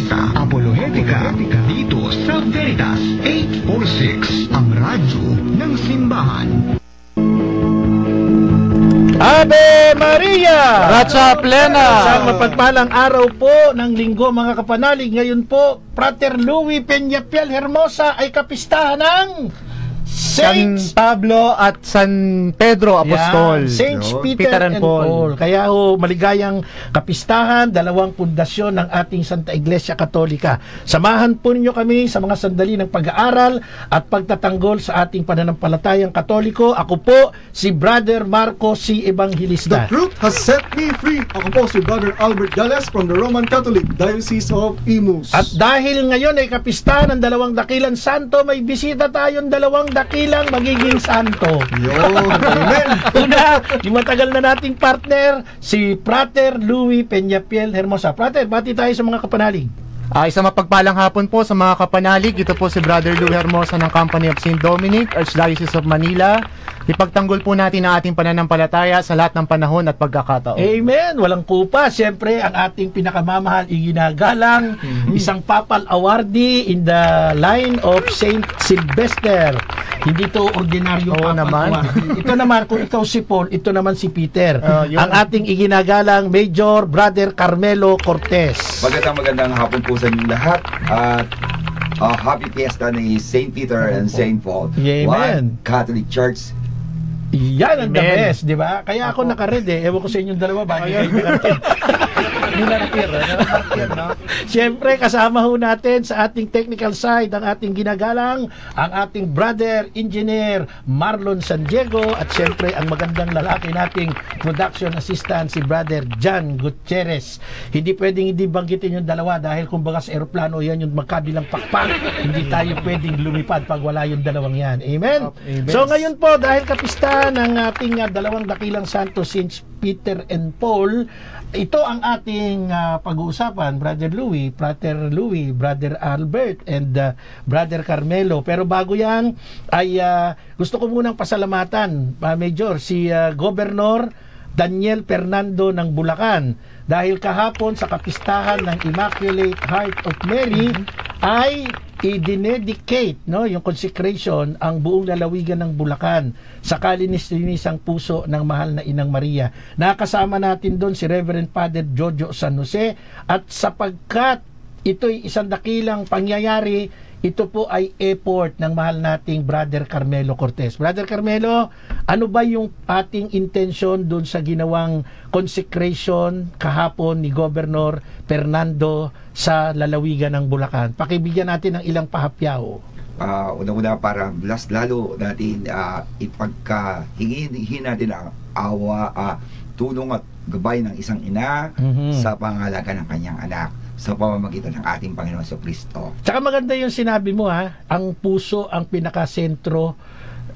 Pista Apolohetica dito sa Veritas 846, ang radyo ng simbahan. Ave Maria! Gratia plena! Isang mapagpalang araw po ng linggo mga kapanalig. Ngayon po, Frater Louis Peñafiel Hermosa ay kapistahan ng San Pablo at San Pedro Apostol. Saints Peter and Paul. Kaya maligayang kapistahan, dalawang pundasyon ng ating Santa Iglesia Katolika. Samahan po ninyo kami sa mga sandali ng pag-aaral at pagtatanggol sa ating pananampalatayang Katoliko. Ako po si Brother Marco C. Evangelista. The truth has set me free. Ako po si Brother Albert Gales from the Roman Catholic Diocese of Imus. At dahil ngayon ay kapistahan ng dalawang dakilang santo, may bisita tayong dalawang dakilang magiging santo. Amen. Una, yung matagal na nating partner, si Frater Louis Peñafiel Hermosa. Frater, bati tayo sa mga kapanalig. Isang mapagpalang hapon po sa mga kapanalig. Ito po si Brother Louis Hermosa ng Company of St. Dominic, Archdiocese of Manila. Ipagtanggol po natin ang ating pananampalataya sa lahat ng panahon at pagkakataon. Amen. Walang kupa. Siyempre, ang ating pinakamamahal, iginagalang, isang papal awardee in the line of Saint Sylvester. Hindi to ordinaryo papal naman. awardee. Ito naman, kung ikaw si Paul, ito naman si Peter. Ang ating iginagalang Major Brother Carmelo Cortez. Magandang hapon po sa inyong lahat at happy fiesta ni St. Peter and St. Paul. Amen. One Catholic Church. Yan ang the best, di ba? Kaya ako nakared eh. Ewan ko sa inyong dalawa, bagay kayo nakared. Siyempre, kasama ho natin sa ating technical side ang ating ginagalang, ang ating brother engineer Marlon San Diego, at siyempre ang magandang lalaki nating production assistant si brother John Gutierrez. Hindi pwedeng hindi banggitin yung dalawa dahil kumbaga sa aeroplano yan yung magkabilang pakpak. Hindi tayo pwedeng lumipad pag wala yung dalawang yan. Amen? Amen. So ngayon po, dahil kapista ng ating dalawang dakilang santo, Saints Peter and Paul, ito ang ating pag-uusapan, Brother Louis, Frater Louis, Brother Albert, and Brother Carmelo. Pero bago yan, ay gusto ko munang pasalamatan, Major, si Governor Daniel Fernando ng Bulacan. Dahil kahapon sa kapistahan ng Immaculate Heart of Mary, ay i-dedicate yung consecration ang buong lalawigan ng Bulacan sa kalinis-linisang puso ng mahal na Inang Maria. Nakasama natin doon si Reverend Father Jojo San Jose, at sapagkat ito'y isang dakilang pangyayari, ito po ay effort ng mahal nating Brother Carmelo Cortez. Brother Carmelo, ano ba yung ating intention doon sa ginawang consecration kahapon ni Governor Fernando sa lalawigan ng Bulacan? Pakibigyan natin ng ilang pahapyaw. Una-una para lalo natin ipagkahingi natin ang awa, tulong at gabay ng isang ina sa pangalaga ng kanyang anak sa pamamagitan ng ating Panginoon Jesucristo. Tsaka maganda yung sinabi mo, ang puso ang pinakasentro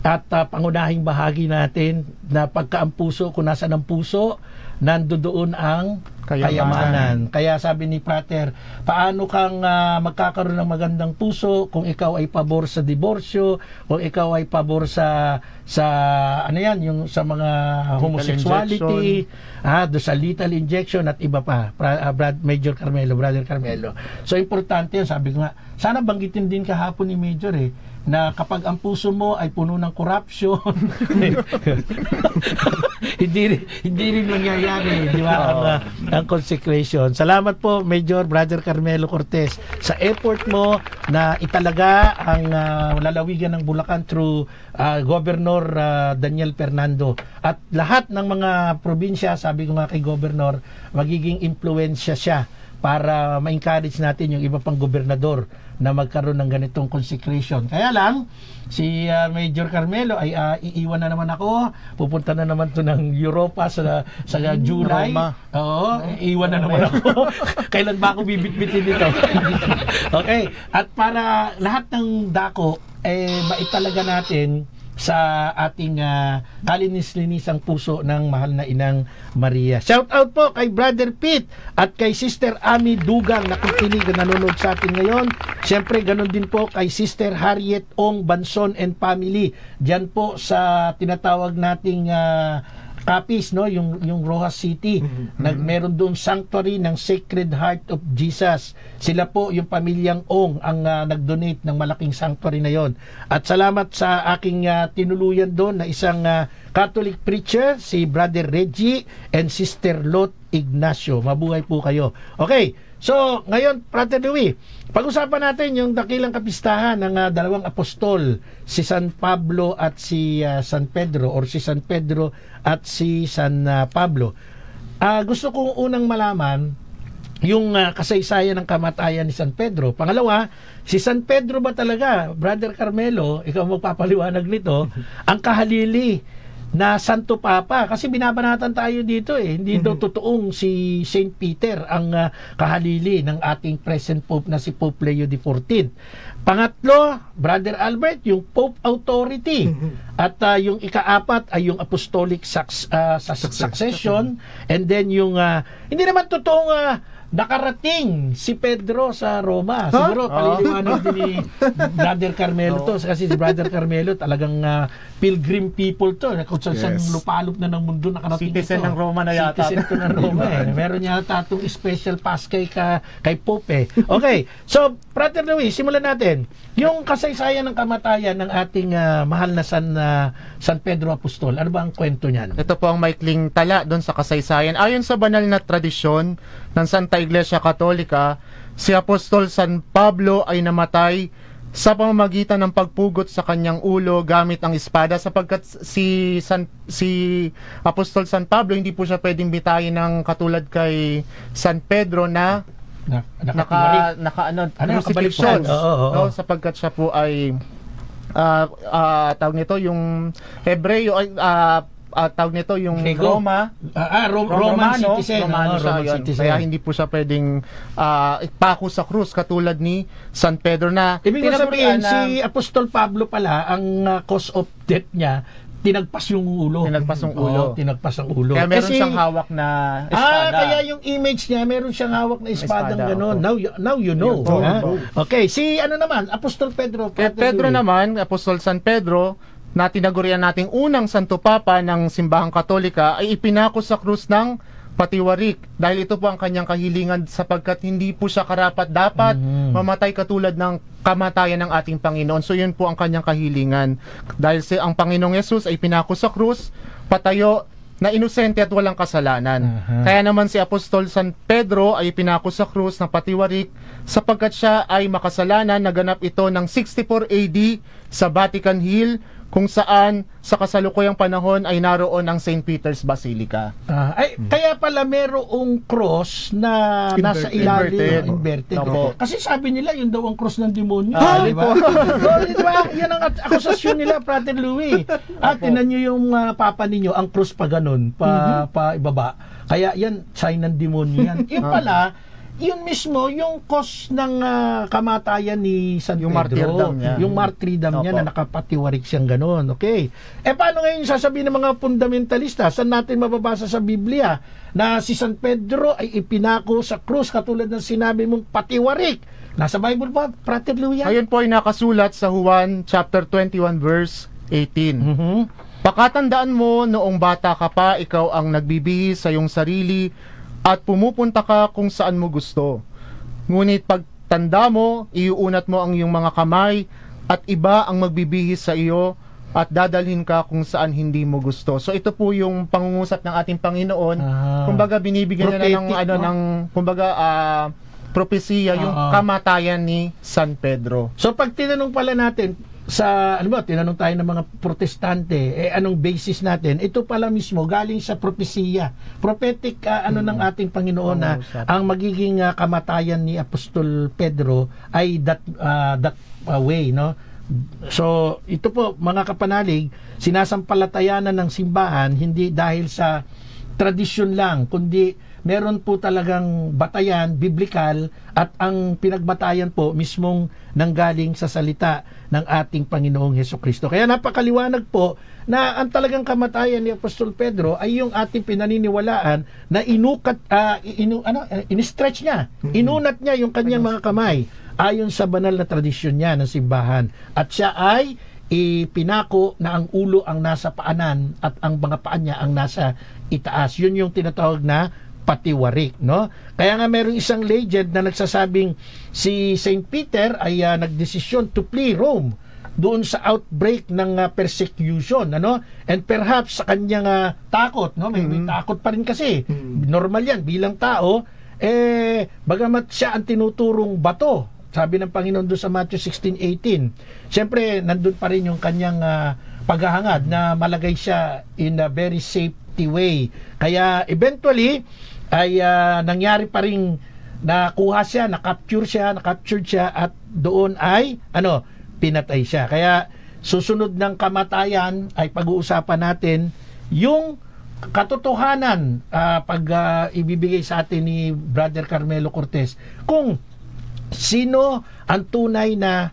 at pangunahing bahagi natin, na pagka ang puso, kung nasa ng puso, nandoon ang kayamanan. Kaya sabi ni Frater, paano kang magkakaroon ng magandang puso kung ikaw ay pabor sa diborsyo, kung ikaw ay pabor sa yung sa mga homosexuality, do sa lethal injection at iba pa. Major Carmelo, Brother Carmelo. So importante yun, sabi ko nga, sana banggitin din kahapon ni Major na kapag ang puso mo ay puno ng corruption, hindi rin nangyayari, di ba, ang consecration. Salamat po, Major Brother Carmelo Cortez, sa effort mo na italaga ang lalawigan ng Bulacan through Governor Daniel Fernando. At lahat ng mga probinsya, sabi ko nga kay Governor, magiging impluensya siya para ma-encourage natin yung iba pang gobernador na magkaroon ng ganitong consecration. Kaya lang, si Major Carmelo ay iiwan na naman ako. Pupunta na naman to ng Europa sa July. Oo, iiwan na naman ako. Kailan ba ako bibitbitin dito? Okay. At para lahat ng dako maitalaga natin sa ating kalinis-linisang puso ng mahal na Inang Maria. Shout out po kay Brother Pete at kay Sister Ami Dugang na nakikinig na nanonood sa atin ngayon. Siyempre, ganun din po kay Sister Harriet Ong Banson and family. Diyan po sa tinatawag nating Capiz, no, yung Rojas City. Meron doon sanctuary ng Sacred Heart of Jesus. Sila po yung pamilyang Ong ang nag-donate ng malaking sanctuary na yon. At salamat sa aking tinuluyan doon na isang Catholic preacher, si Brother Reggie and Sister Lot Ignacio. Mabuhay po kayo. Okay, so ngayon, Brother Louie, pag-usapan natin yung dakilang kapistahan ng dalawang apostol, si San Pablo at si San Pedro, or si San Pedro at si San Pablo. Gusto kong unang malaman yung kasaysayan ng kamatayan ni San Pedro. Pangalawa, si San Pedro ba talaga, Brother Carmelo, ikaw magpapaliwanag nito, ang kahalili na Santo Papa? Kasi binabanatan tayo dito hindi daw totoong si Saint Peter ang kahalili ng ating present Pope na si Pope Leo XIV. Pangatlo, Brother Albert, yung Pope authority. At yung ikaapat ay yung apostolic succession. And then yung hindi naman totoong nakarating si Pedro sa Roma. Siguro paliliwanag din ni Brother Carmelo to, kasi si Brother Carmelo talagang pilgrim people to, kung saan lupalop na ng mundo nakarating Citizen ng Roma na yata. Citizen to ng Roma Meron yata itong special pass kay Pope Okay, so Brother Luis, simulan natin yung kasaysayan ng kamatayan ng ating mahal na San Pedro Apostol. Ano ba ang kwento niyan? Ito po ang maikling tala doon sa kasaysayan. Ayon sa banal na tradisyon ng Santa Iglesia Katolika, si Apostol San Pablo ay namatay sa pamamagitan ng pagpugot sa kanyang ulo gamit ang espada, sapagkat si Apostol San Pablo hindi po siya pwedeng bitayin ng katulad kay San Pedro na crucifixion, no, sapagkat siya po ay tawag nito yung Hebreo ay tawag nito yung Roma, Roman citizen, kaya hindi po siya pwedeng ipako sa krus katulad ni San Pedro na ibig sabihin si Apostol Pablo pala ang cause of death niya tinagpas yung ulo. Tinagpas ang ulo. Kaya meron siyang hawak na espada. Kaya yung image niya, meron siyang hawak na espadang gano'n. Now you know. Okay, si ano naman, Apostol Pedro. Pedro naman, Apostol San Pedro, na tinagurian nating unang Santo Papa ng Simbahang Katolika, ay ipinako sa krus ng patiwarik dahil ito po ang kanyang kahilingan, sapagkat hindi po siya karapat dapat mamatay katulad ng kamatayan ng ating Panginoon. So yun po ang kanyang kahilingan, dahil ang Panginoong Yesus ay pinako sa krus, patayo na inosente at walang kasalanan. Kaya naman si Apostol San Pedro ay pinako sa krus na patiwarik sapagkat siya ay makasalanan. Naganap ito ng 64 AD sa Vatican Hill, kung saan sa kasalukuyang panahon ay naroon ang St. Peter's Basilica. Kaya pala merong cross na nasa ilalim, inverted. Kasi sabi nila yun daw ang cross ng demonyo. Diba? Diba? Yan ang akusasyon nila, Brother Louie. Tinan nyo yung papa ninyo, ang cross pa ganun, pa ibaba. Kaya yan, sign ng demonyo yan. Yung pala, yun mismo, yung cause ng kamatayan ni San Pedro, yung martyrdom niya na nakapatiwarik siyang gano'n. Okay. Paano ngayon sasabihin ng mga fundamentalista? Saan natin mababasa sa Biblia na si San Pedro ay ipinako sa krus katulad ng sinabi mong patiwarik? Nasa Bible ba, Brother Louie? Ayun po ay nakasulat sa Juan chapter 21 verse 18. Pakatandaan mo, noong bata ka pa, ikaw ang nagbibihis sa iyong sarili at pumupunta ka kung saan mo gusto. Ngunit pagtanda mo, iuunat mo ang iyong mga kamay at iba ang magbibihis sa iyo at dadalhin ka kung saan hindi mo gusto. So ito po yung pangungusap ng ating Panginoon. Kumbaga binibigyan niya ng propesiya yung kamatayan ni San Pedro. So pag tinanong pala natin tinanong tayo ng mga protestante, anong basis natin? Ito pala mismo galing sa propesiya. Prophetic ng ating Panginoon na ang magiging kamatayan ni Apostol Pedro ay that way, no? So, ito po mga kapanalig, sinasampalatayanan ng simbahan hindi dahil sa tradisyon lang, kundi meron po talagang batayan, biblikal, at ang pinagbatayan po mismong nanggaling sa salita ng ating Panginoong Hesukristo. Kaya napakaliwanag po na ang talagang kamatayan ni Apostol Pedro ay yung ating pinaniniwalaan na in-stretch niya, inunat niya yung kanyang mga kamay ayon sa banal na tradisyon niya ng simbahan. At siya ay ipinako na ang ulo ang nasa paanan at ang mga paa niya ang nasa itaas. Yun yung tinatawag na patiwarik, no? Kaya nga mayroong isang legend na nagsasabing si Saint Peter ay nagdesisyon to flee Rome doon sa outbreak ng persecution, ano? And perhaps sa kanyang takot, no? May takot pa rin kasi. Normal yan bilang tao, bagamat siya ang tinuturong bato, sabi ng Panginoon doon sa Matthew 16:18. Siyempre, nandun pa rin yung kanyang paghahangad na malagay siya in a very safety way. Kaya eventually ay nangyari pa rin nakuha siya, na-captured siya at doon ay pinatay siya. Kaya susunod ng kamatayan ay pag-uusapan natin yung katotohanan pag ibibigay sa atin ni Brother Carmelo Cortez kung sino ang tunay na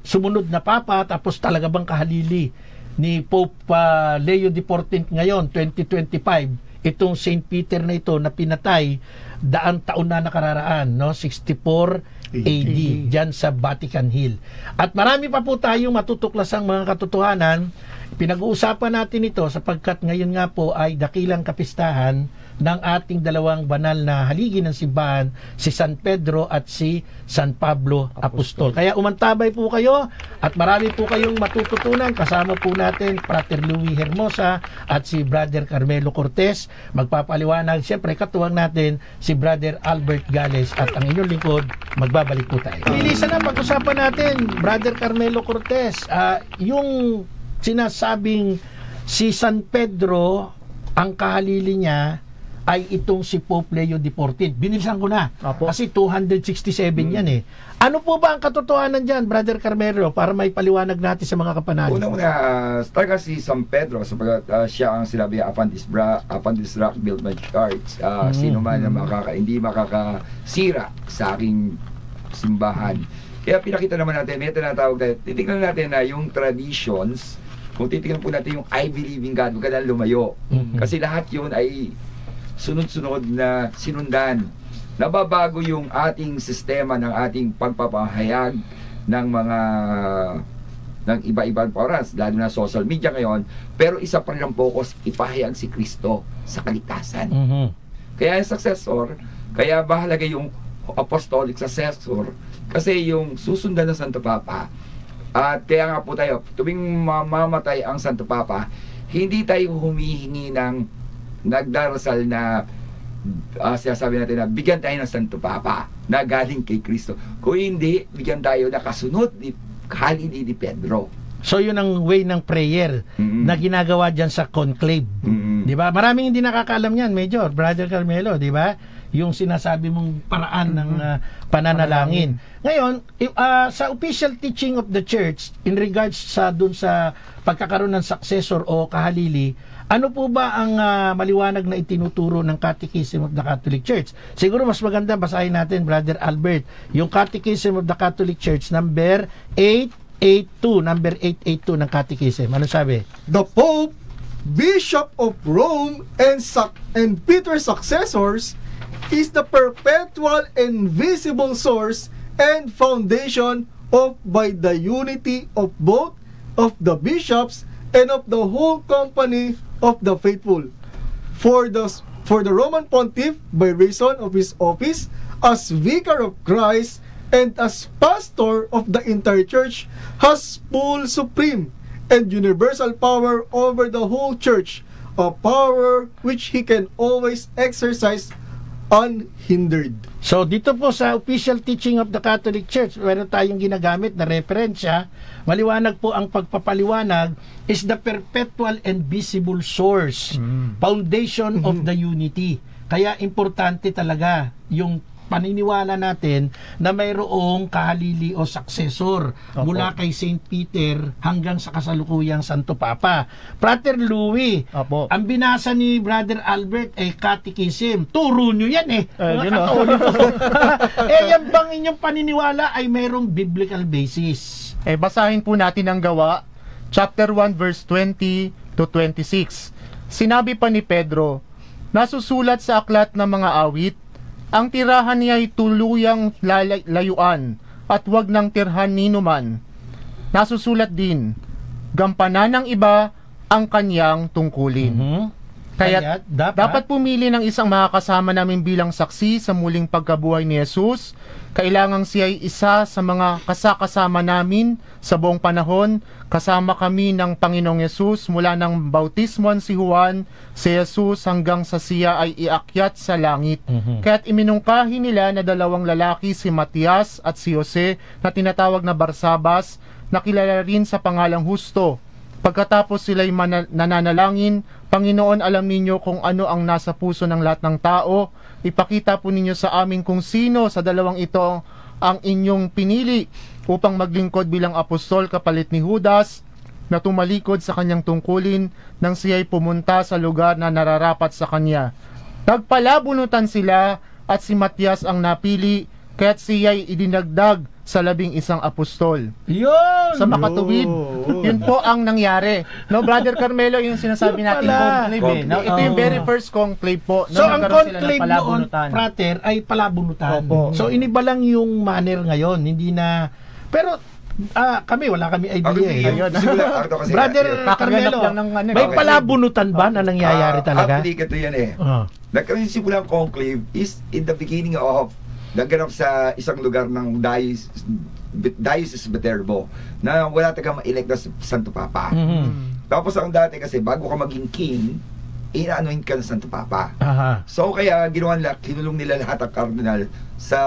sumunod na papa, tapos talaga bang kahalili ni Pope Leo XIV ngayon 2025 itong Saint Peter na ito na pinatay daang taon na nakararaan, no? 64 AD dyan sa Vatican Hill. At marami pa po tayong matutuklasang mga katotohanan. Pinag-uusapan natin ito sapagkat ngayon nga po ay dakilang kapistahan ng ating dalawang banal na haligi ng simbahan, si San Pedro at si San Pablo Apostol. Kaya umantabay po kayo at marami po kayong matututunan. Kasama po natin Frater Louie Hermosa at si Brother Carmelo Cortez. Magpapaliwanag siyempre katuwang natin si Brother Albert Gales at ang inyong lingkod. Magbabalik po tayo. Bilisan na pag-usapan natin, Brother Carmelo Cortez, yung sinasabing si San Pedro ang kahalili niya ay itong si Pope Leo XIV. Binilisan ko na. Apo. Kasi 267 yan eh. Ano po ba ang katotohanan dyan, Brother Carmelo, para may paliwanag natin sa mga kapanalig? Una-una, talaga si San Pedro, sapagat siya ang sinabi, upon this rock built my church. Sino man na hindi makakasira sa aking simbahan. Kaya pinakita naman natin, may tinatawag tayo, titignan natin na yung traditions, kung titignan po natin yung I believe in God, huwag ka na lumayo. Kasi lahat yun ay sunod-sunod na sinundan. Nababago yung ating sistema ng ating pagpapahayag ng mga ng iba-ibang oras, lalo na social media ngayon, pero isa pa rin ang focus, ipahayag si Kristo sa kaligtasan. Kaya yung successor, kaya mahalaga yung apostolic successor, kasi yung susundan ng Santo Papa, at kaya nga po tayo, tuwing mamamatay ang Santo Papa, hindi tayo humihingi ng nagdarasal na sinasabi natin na bigyan tayo ng Santo Papa na galing kay Kristo. Kung hindi, bigyan tayo na kasunod ni Halili ni Pedro. So yun ang way ng prayer na ginagawa dyan sa conclave. Di ba? Maraming hindi nakakaalam yan, Major, Brother Carmelo, di ba? Yung sinasabi mong paraan ng pananalangin. Ngayon, sa official teaching of the church in regards sa dun sa pagkakaroon ng successor o kahalili, ano po ba ang maliwanag na itinuturo ng Catechism of the Catholic Church? Siguro mas maganda basahin natin, Brother Albert, yung Catechism of the Catholic Church number 882 ng Catechism. Ano sabi? The Pope, Bishop of Rome, and Peter's successors is the perpetual and visible source and foundation of by the unity of both of the bishops and of the whole company of the faithful. For the Roman Pontiff, by reason of his office as Vicar of Christ and as pastor of the entire church, has full, supreme, and universal power over the whole church, a power which he can always exercise unhindered. So dito po sa official teaching of the Catholic Church, meron tayong ginagamit na referensya. Maliwanag po ang pagpapaliwanag is the perpetual and visible source, foundation of the unity. Kaya importante talaga yung paniniwala natin na mayroong kahalili o successor mula kay Saint Peter hanggang sa kasalukuyang Santo Papa. Frater Louie, ang binasa ni Brother Albert ay Catechism. Turo nyo yan mga Katoliko. Yan bang inyong paniniwala ay mayroong biblical basis? Basahin po natin ang Gawa, chapter 1, verse 20 to 26. Sinabi pa ni Pedro, nasusulat sa aklat ng mga awit, ang tirahan niya ay tuluyang layuan at wag ng tirhan ninuman. Nasusulat din, gampanan ng iba ang kanyang tungkulin. Mhm. Kaya dapat pumili ng isang makakasama namin bilang saksi sa muling pagkabuhay ni Jesus. Kailangang siya ay isa sa mga kasakasama namin sa buong panahon. Kasama kami ng Panginoong Jesus mula ng bautismuhan si Juan, si Jesus hanggang sa siya ay iakyat sa langit. Kaya't iminungkahi nila na 2 lalaki, si Matias at si Jose, na tinatawag na Barsabas, na kilala rin sa pangalang Husto. Pagkatapos sila'y nananalangin, Panginoon, alam ninyo kung ano ang nasa puso ng lahat ng tao. Ipakita po ninyo sa amin kung sino sa 2 ito ang inyong pinili upang maglingkod bilang apostol kapalit ni Judas na tumalikod sa kanyang tungkulin nang siya'y pumunta sa lugar na nararapat sa kanya. Nagpalabunutan sila at si Matias ang napili, kaya't siya'y idinagdag sa 11 apostol. Yun! Sa makatuwid, yun po ang nangyari. No, Brother Carmelo, yung sinasabi Yun natin pala. conclave. No, ito yung very first conclave po. So, na ang nagkaroon sila ng conclave noon, palabunutan. Prater, ay palabunutan. Opo. So, iniba lang yung manner ngayon. Hindi na... Pero, wala kami idea eh. Brother Carmelo, lang ng ano, may palabunutan ba na nangyayari talaga? Actually, ito yan eh. Ah. Nagkasimulang conclave is in the beginning of naganap sa isang lugar ng Diocese Viterbo na wala taga ma-elect na Santo Papa. Mhm. Tapos ang dati kasi bago ka maging king, ina-anoint ka ng Santo Papa. Aha. So kaya ginawa nila, kinulong nila lahat ng cardinal sa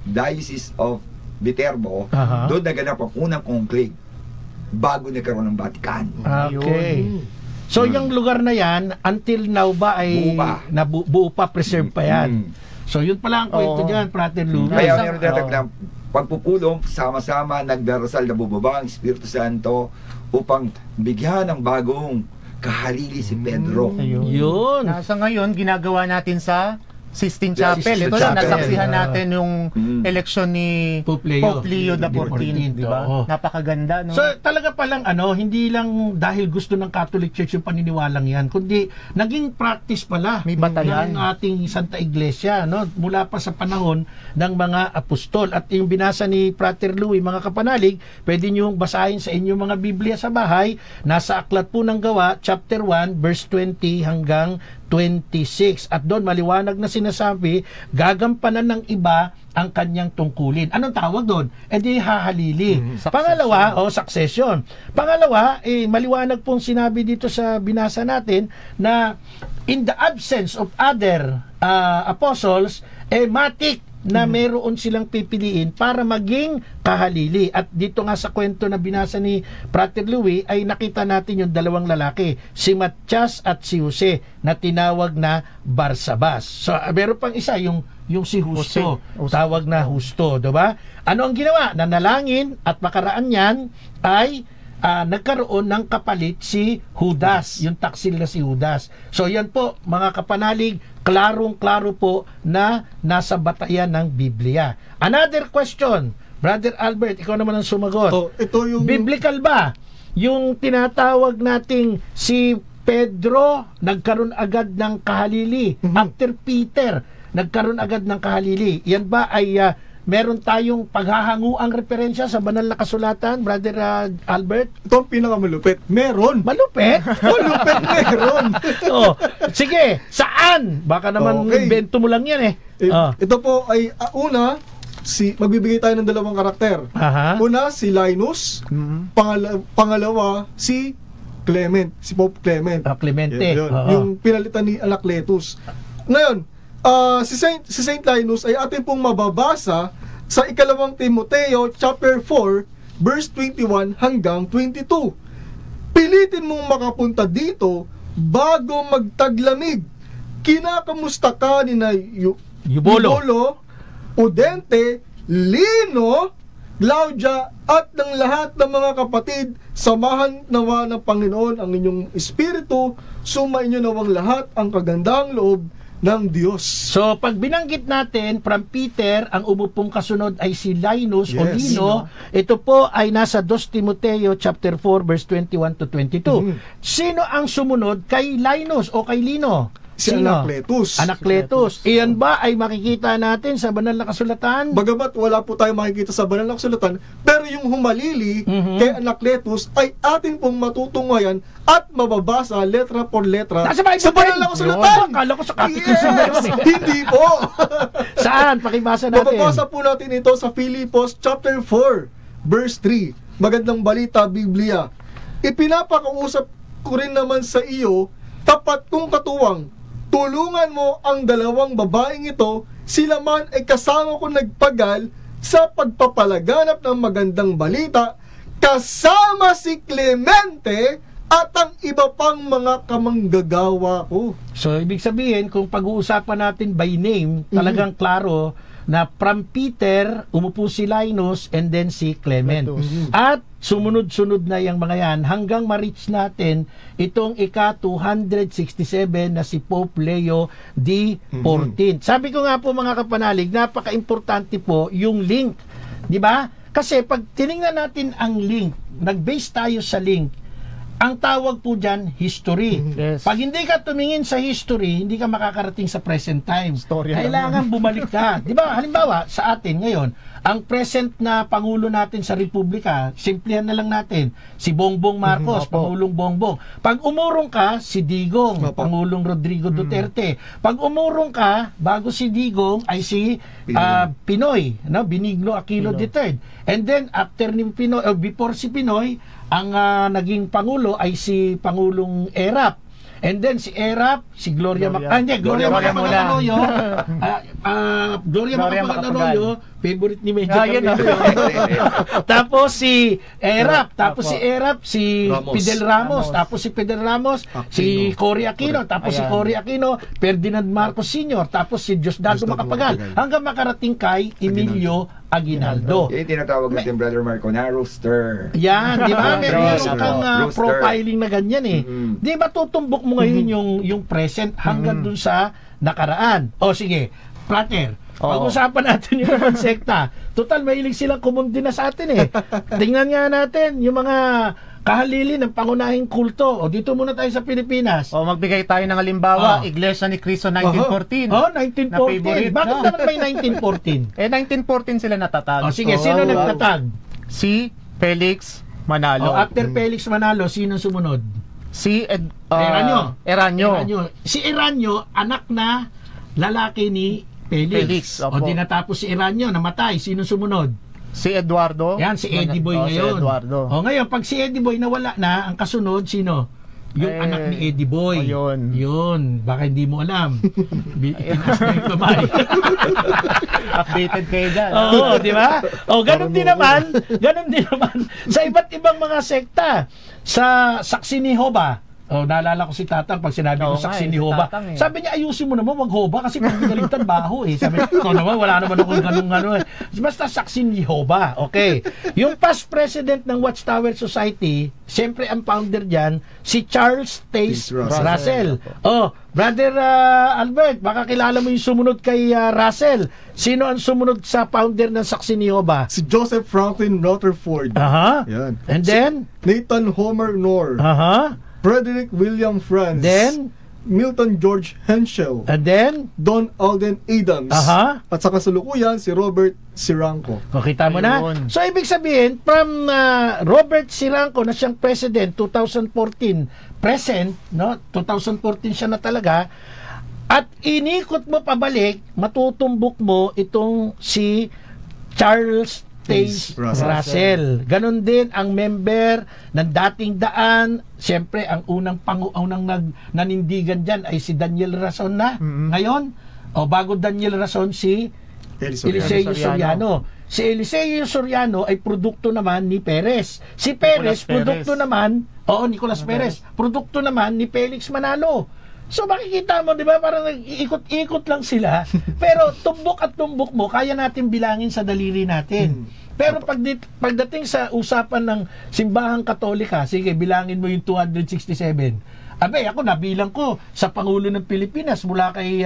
Diocese of Viterbo. Aha. Doon naganap ang unang conclave bago nagkaroon ng Vatican. Okay. So, yung lugar na yan, until now ba ay buo pa, preserve pa yan? So, yun pala ang kwento dyan, Prater Lou. Kaya meron natin ng pagpupulong, sama-sama, nagdarasal na bubaba ang Espiritu Santo upang bigyan ng bagong kahalili si Pedro. Yun. Sa ngayon, ginagawa natin sa Sistine Chapel. Sistine Ito lang, Chapel. nasaksihan natin yung eleksyon ni Pope Leo XIV, di ba? Oo. Napakaganda, no? So, talaga palang hindi lang dahil gusto ng Catholic Church yung paniniwalang yan, kundi naging practice pala May batayan. ng ating Santa Iglesia, no? Mula pa sa panahon ng mga apostol. At yung binasa ni Prater Louie, mga kapanalig, pwede nyo basahin sa inyong mga Biblia sa bahay. Nasa Aklat po ng Gawa, chapter 1, verse 20 hanggang 26. At doon maliwanag na sinasabi, gagampanan ng iba ang kanyang tungkulin. Anong tawag doon? Di hahalili. Pangalawa, succession. Pangalawa, maliwanag pong sinabi dito sa binasa natin na in the absence of other apostles, matik na meron silang pipiliin para maging kahalili. At dito nga sa kwento na binasa ni Prater Louie ay nakita natin yung 2 lalaki, si Matias at si Jose, na tinawag na Barsabas. So meron pang isa, yung si Justo, tawag na Justo, diba? Ano ang ginawa? Nanalangin at makaraan yan ay nagkaroon ng kapalit si Judas, yung taksil na si Judas. So yan po, mga kapanalig, klarong-klaro po na nasa batayan ng Biblia. Another question, Brother Albert, ikaw naman ang sumagot. Ito yung Biblical ba yung tinatawag nating si Pedro nagkaroon agad ng kahalili after Peter nagkaroon agad ng kahalili? Yan ba ay meron tayong paghahanguang referensya sa banal na kasulatan, Brother Albert? Ito ang pinakamalupit. Meron. Malupit? Malupit, meron. Sige, saan? Baka naman invento mo lang yan eh. Ito po ay magbibigay tayo ng 2 karakter. Aha. Una, si Linus. Pangalawa, si Clement. Si Pope Clement. Clemente. Yun. Yung pinalitan ni Anacletus. Ngayon, si Saint Linus ay atin pong mababasa sa 2 Timoteo chapter 4 verse 21 hanggang 22. Pilitin mong makapunta dito bago magtaglamig. Kinakamusta ka ni na Eubolo, Pudente, Lino, Claudia at ng lahat ng mga kapatid. Samahan nawa ng Panginoon ang inyong espiritu, sumainyo nawang lahat ang kagandang loob ng Diyos. So, pag binanggit natin from Peter, ang umupong kasunod ay si Linus o Lino. Ito po ay nasa 2 Timoteo chapter 4 verse 21 to 22. Sino ang sumunod kay Linus o kay Lino? Si Anacletus. Anacletus. Iyan ba ay makikita natin sa banal na kasulatan? Bagamat wala po tayo makikita sa banal na kasulatan, pero yung humalili kay Anacletus ay atin pong matutunghayan at mababasa letra por letra Nasa Bible sa banal na pen. kasulatan. Akala ko sa Catechism na yun eh. Hindi po. Saan? Pakibasa natin. Mababasa po natin ito sa Filipos chapter 4, verse 3. Magandang balita, Biblia. Ipinapakausap ko rin naman sa iyo, tapat kong katuwang, tulungan mo ang dalawang babaeng ito, sila man ay kasama ko nagpagal sa pagpapalaganap ng magandang balita, kasama si Clemente at ang iba pang mga kamanggagawa ko. So, ibig sabihin, kung pag-uusapan natin by name, talagang klaro na from Peter, umupo si Linus, and then si Clement. At sumunod-sunod na yung mga yan hanggang ma-reach natin itong ika-267 na si Pope Leo XIV. Sabi ko nga po mga kapanalig, napaka-importante po yung link. Di ba? Kasi pag tinignan natin ang link, nag-base tayo sa link, ang tawag po dyan, history. Yes. Pag hindi ka tumingin sa history, hindi ka makakarating sa present time. Storya Kailangan bumalik ka. Di ba? Halimbawa, sa atin ngayon, ang present na Pangulo natin sa Republika, simplihan na lang natin, si Bongbong Marcos, Pangulong Bongbong. Pag umurong ka, si Digong, Pangulong Rodrigo Duterte. Pag umurong ka, bago si Digong, ay si Pinoy, no? Benigno Aquino III. And then, after ni Pinoy, before si Pinoy, ang naging Pangulo ay si Pangulong Erap. And then si Erap, si Gloria Gloria Macapagal-Arroyo. Gloria Macapagal-Arroyo, favorite ni Medyo Tapos si Erap, si Ramos. Fidel Ramos, tapos si Fidel Ramos, si Cory Aquino, tapos si Cory Aquino, Ferdinand Marcos Sr., tapos si Diosdado Macapagal, hanggang makarating kay Emilio Aguinaldo. Yung tinatawag natin, Brother Marco, na rooster. Yan, di ba? Meron kang Rooster. profiling na ganyan eh. Di ba tutumbok mo ngayon yung present hanggang dun sa nakaraan? O sige, Prater, pag-usapan natin yung ibang sekta. Total, mahilig silang kumunti na sa atin eh. Tingnan nga natin yung mga kahalili ng pangunahing kulto. O dito muna tayo sa Pilipinas. O magbigay tayo ng halimbawa, Iglesia ni Cristo 1914. Oh, Na 1914. favorite Bakit ka. naman may 1914? 1914 sila natatag. O sige, sino nagtatag? Si Felix Manalo. O after Felix Manalo, sino sumunod? Si Eranio. Eranio. Si Eranio, anak na lalaki ni Felix. Felix, O opo. di natapos si Eranio, namatay. Sino sumunod? Si Eduardo. Yan, si Eddie Boy ngayon. Si Eduardo. O ngayon, pag si Eddie Boy nawala na, ang kasunod, sino? Yung anak ni Eddie Boy. yun. Yun. Baka hindi mo alam. Tinaas na yung kamay. Updated kayo dyan. Oo, di ba? O, ganun din naman sa iba't ibang mga sekta. Sa Saksi ni Hoba. Oh, naalala ko si Tatang pag sinabi ko Oo nga Saksi eh, ni si Hoba. Tatang eh. Sabi niya, ayusin mo naman, wag Hoba kasi pag binaligtad, baho eh. Sabi ko naman, wala naman akong ganun eh. Basta Saksi ni Hoba. Okay. Yung past president ng Watchtower Society, siyempre ang founder dyan, si Charles Taze Russell. Oh, Brother Albert, baka kilala mo yung sumunod kay Russell. Sino ang sumunod sa founder ng Saksi ni Hoba? Si Joseph Franklin Rutherford. Aha. Yan. And then? Nathan Homer Knorr. Aha. Frederick William Franz. Then? Milton George Henschel. And then? Don Alden Adams. Aha. At sa kasalukuyan, si Robert Siranco. O, kita mo na. Ayun. So, ibig sabihin, from Robert Siranco na siyang president, 2014, present, no? 2014 siya na talaga, at inikot mo pabalik, matutumbok mo itong si Charles Taze Russell. Ganon din ang member ng dating daan. Siyempre, ang unang nanindigan dyan ay si Daniel Rason na. Ngayon, o bago Daniel Rason, si Eliseo Soriano. Si Eliseo Soriano ay produkto naman ni Perez. Si Perez, Nicolas Perez. produkto naman, Nicolas Perez, produkto naman ni Felix Manalo. So makikita mo, di ba, parang ikot-ikot lang sila. Pero tumbok mo, kaya natin bilangin sa daliri natin. Pero pagdating sa usapan ng simbahang Katolika, sige, bilangin mo yung 267. Abe, ako nabilang ko sa Pangulo ng Pilipinas mula kay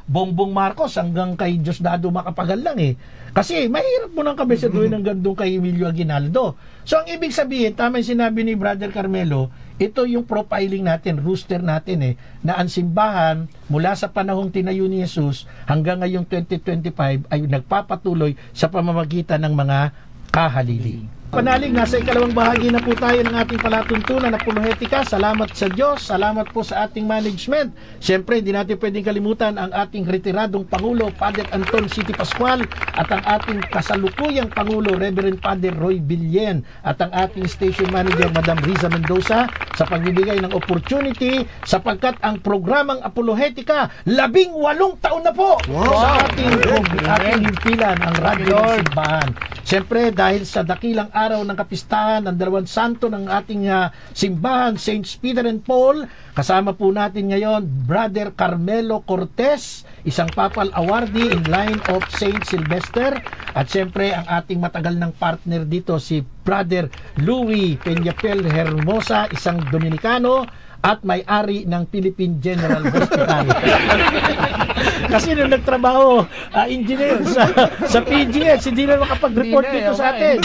Bongbong Marcos hanggang kay Diosdado Macapagal lang eh. Kasi mahirap mo nang kabesaduhin ng gandong kay Emilio Aguinaldo. So ang ibig sabihin, tama yung sinabi ni Brother Carmelo, ito yung profiling natin, rooster natin na ang simbahan mula sa panahong tinayo ni Jesus hanggang ngayong 2025 ay nagpapatuloy sa pamamagitan ng mga kahalili. Panalig, nasa ikalawang bahagi na po tayo ng ating palatuntunan na apolohetika. Salamat sa Diyos, salamat po sa ating management. Siyempre, hindi natin pwedeng kalimutan ang ating retiradong Pangulo, Father Anton City Pascual, at ang ating kasalukuyang Pangulo, Reverend Father Roy Billen, at ang ating station manager, Madam Riza Mendoza, sa pagbibigay ng opportunity sapagkat ang programang apolohetika 18 taon na po sa ating himpilan, ang radyo ng simbahan. Siyempre, dahil sa dakilang araw ng kapistahan ng dalawang santo ng ating simbahan, Saints Peter and Paul, kasama po natin ngayon Brother Carmelo Cortez, isang papal awardee in line of Saint Sylvester, at siyempre ang ating matagal ng partner dito si Brother Louis Peñafiel Hermosa, isang Dominikano at may-ari ng Philippine General Hospital. Kasi nung nagtrabaho, engineer sa PGS, hindi na makapag-report dito sa atin.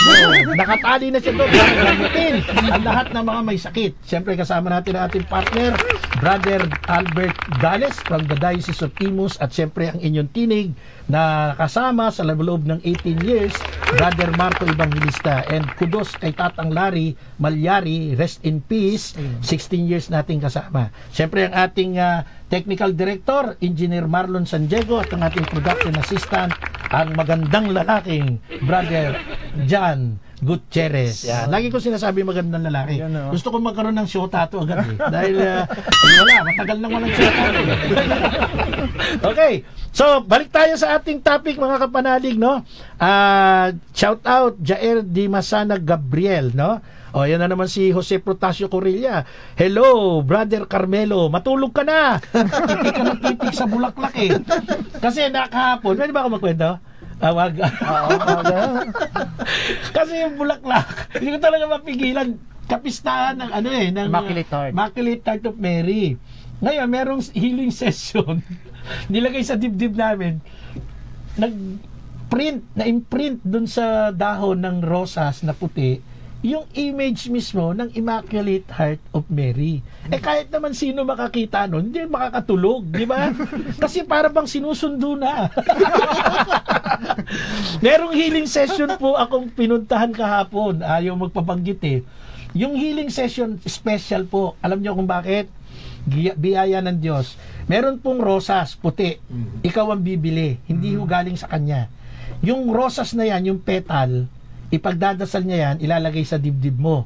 Nakatali na siya doon. Gamitin ang lahat ng mga may sakit. Siyempre, kasama natin ang ating partner, Brother Albert Gales from the Diocese of Imus, at siyempre ang inyong tinig na kasama sa loob ng 18 years, Brother Marco Evangelista. And kudos kay Tatang Larry Malyari, rest in peace, 16 years nating kasama. Siyempre ang ating Technical Director, Engineer Marlon San Diego, at ang ating Production Assistant, ang magandang lalaking Brother John Gutierrez. Lagi ko sinasabi magandang lalaki. Gusto ko magkaroon ng shota to agad dahil wala, matagal nang walang shota. Okay. So, balik tayo sa ating topic mga kapanalig, no? Shout out Jair Di Masana Gabriel, no? O, yan na naman si Jose Protasio Corilla. Hello, Brother Carmelo. Matulog ka na. Titik ka ng titik sa bulaklak Kasi nakahapon, pwede ba ako magkwento? Wag. Kasi yung bulaklak, hindi ko talaga mapigilan. Kapistahan ng ng Immaculate Heart of Mary. Ngayon, merong healing session. Nilagay sa dibdib namin. Na-imprint dun sa dahon ng rosas na puti yung image mismo ng Immaculate Heart of Mary. Kahit naman sino makakita nun, hindi makakatulog, di ba? Kasi para bang sinusundo na. Merong healing session po akong pinuntahan kahapon. Ayaw magpabanggit Yung healing session special po. Alam niyo kung bakit? Biyaya ng Diyos. Meron pong rosas, puti. Ikaw ang bibili. Hindi ho galing sa kanya. Yung rosas na yan, yung petal, ipagdadasal niya yan, ilalagay sa dibdib mo.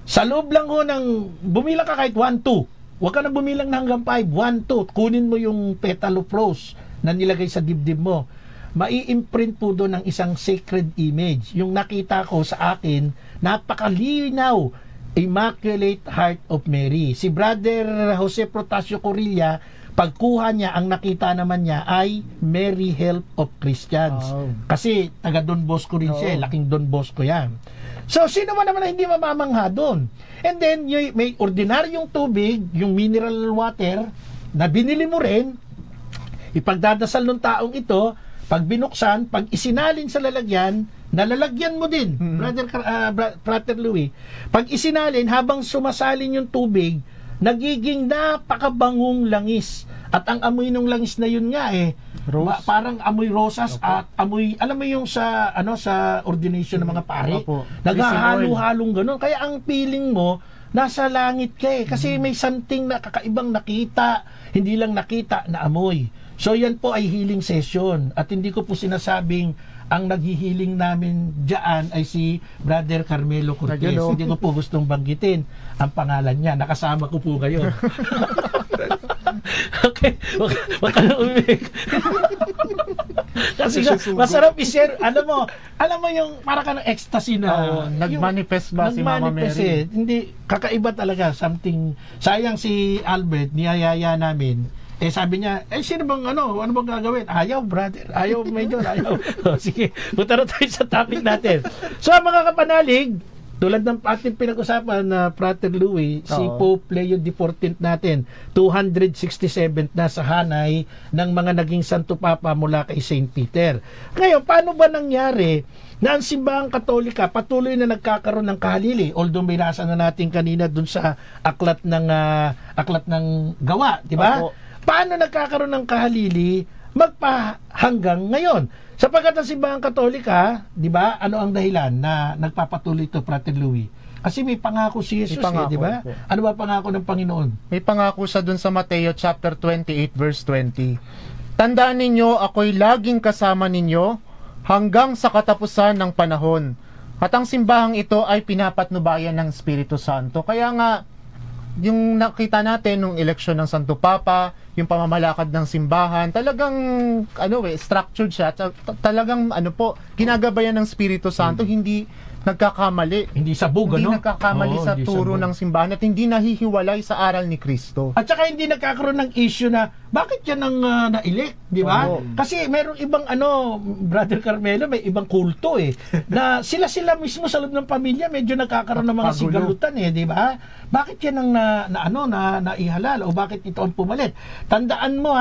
Sa loob lang ho ng, bumilang ka kahit 1, 2. Huwag ka na bumilang na hanggang 5, 1, 2. Kunin mo yung petal of rose na nilagay sa dibdib mo. Mai-imprint po doon ng isang sacred image. Yung nakita ko sa akin, napakalinaw, Immaculate Heart of Mary. Si Brother Jose Protasio Corilla, pagkuha niya, ang nakita naman niya ay Mary Help of Christians. Kasi taga Don Bosco rin siya, laking Don Bosco yan. So, sino man naman na hindi mamamangha doon? And then, may ordinaryong tubig, yung mineral water, na binili mo rin, ipagdadasal ng taong ito, pag binuksan, pag isinalin sa lalagyan, nalalagyan mo din, Brother Louis. Pag isinalin, habang sumasalin yung tubig, nagiging napakabangong langis. At ang amoy ng langis na yun nga parang amoy rosas at amoy, alam mo yung sa sa ordination ng mga pare, naghahalo-halong ganun. Kaya ang feeling mo, nasa langit ka kasi may something na kakaibang nakita, hindi lang nakita na amoy. So yan po ay healing session. At hindi ko po sinasabing ang naghihiling namin diyan ay si Brother Carmelo Cortez. Hindi ko po gustong banggitin ang pangalan niya. Nakasama ko po ngayon. Okay, wag ka na umimik. Kasi masarap i-share. Alam mo yung para ka ng ecstasy na nag-manifest ba si Mama Mary? Hindi, kakaiba talaga. Something, sayang si Albert, niyayaya namin. Sabi niya, sino bang ano bang gagawin? Ayaw, brother. Ayaw, medyo ayaw. Sige, punta na tayo sa topic natin. So, mga kapanalig, tulad ng ating pinag-usapan na Frater Louis, si Oo. Pope Leo XIV natin, 267 na sa hanay ng mga naging Santo Papa mula kay Saint Peter. Ngayon, paano ba nangyari na ang simbahang Katolika patuloy na nagkakaroon ng kahalili? Although may nasa na natin kanina dun sa aklat ng gawa, di ba? Opo. Paano nagkakaroon ng kahalili hanggang ngayon? Sapagkat ang simbahang Katolika, di ba, ano ang dahilan na nagpapatuloy ito, Frater Louis? Kasi may pangako si Jesus, May pangako, di ba? opo. Ano ba pangako ng Panginoon? May pangako siya dun sa Mateo chapter 28 verse 20. Tandaan ninyo, ako'y laging kasama ninyo hanggang sa katapusan ng panahon. At ang simbahang ito ay pinapatnubayan ng Espiritu Santo. Kaya nga, yung nakita natin nung eleksyon ng Santo Papa, yung pamamalakad ng simbahan, talagang structured siya. Talagang ginagabayan ng Espiritu Santo, hindi nagkakamali. Hindi sabog, Hindi ano? nagkakamali Oo, sa hindi turo sabog. ng simbahan at hindi nahihiwalay sa aral ni Kristo. At saka hindi nagkakaroon ng issue na bakit yan ang na-elect, di ba? Oo. Kasi merong ibang Brother Carmelo, may ibang kulto na sila mismo sa loob ng pamilya medyo nagkakaroon ng mga Pagulo. sigalutan di ba? Bakit yan ang naihalal o bakit ito ang pumalit? Tandaan mo